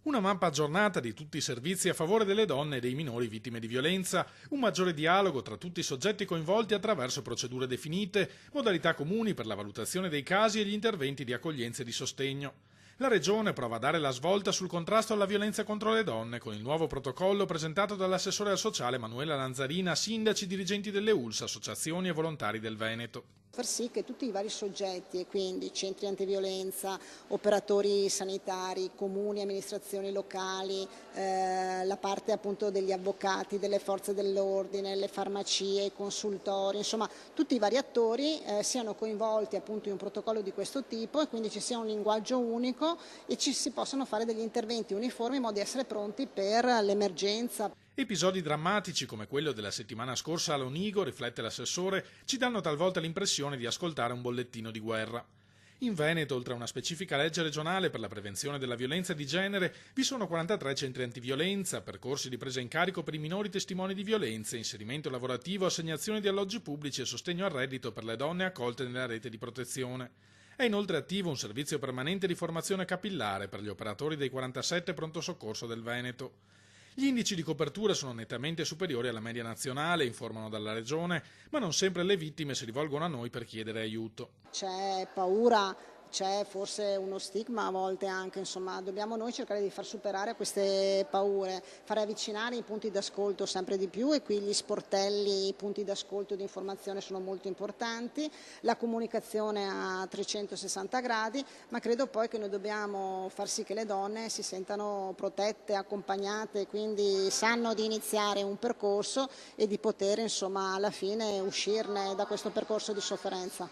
Una mappa aggiornata di tutti i servizi a favore delle donne e dei minori vittime di violenza, un maggiore dialogo tra tutti i soggetti coinvolti attraverso procedure definite, modalità comuni per la valutazione dei casi e gli interventi di accoglienza e di sostegno. La Regione prova a dare la svolta sul contrasto alla violenza contro le donne con il nuovo protocollo presentato dall'assessore al sociale Manuela Lanzarina a sindaci, dirigenti delle ULSS, associazioni e volontari del Veneto. Far sì che tutti i vari soggetti, e quindi centri antiviolenza, operatori sanitari, comuni, amministrazioni locali, la parte appunto degli avvocati, delle forze dell'ordine, le farmacie, i consultori, insomma tutti i vari attori siano coinvolti appunto in un protocollo di questo tipo e quindi ci sia un linguaggio unico e ci si possano fare degli interventi uniformi in modo da essere pronti per l'emergenza. Episodi drammatici come quello della settimana scorsa a Lonigo, riflette l'assessore, ci danno talvolta l'impressione di ascoltare un bollettino di guerra. In Veneto, oltre a una specifica legge regionale per la prevenzione della violenza di genere, vi sono 43 centri antiviolenza, percorsi di presa in carico per i minori testimoni di violenza, inserimento lavorativo, assegnazione di alloggi pubblici e sostegno al reddito per le donne accolte nella rete di protezione. È inoltre attivo un servizio permanente di formazione capillare per gli operatori dei 47 pronto soccorso del Veneto. Gli indici di copertura sono nettamente superiori alla media nazionale, informano dalla Regione, ma non sempre le vittime si rivolgono a noi per chiedere aiuto. C'è paura, c'è forse uno stigma a volte anche, insomma dobbiamo noi cercare di far superare queste paure, fare avvicinare i punti d'ascolto sempre di più e qui gli sportelli, i punti d'ascolto e di informazione sono molto importanti, la comunicazione a 360 gradi, ma credo poi che noi dobbiamo far sì che le donne si sentano protette, accompagnate, quindi sanno di iniziare un percorso e di poter insomma alla fine uscirne da questo percorso di sofferenza.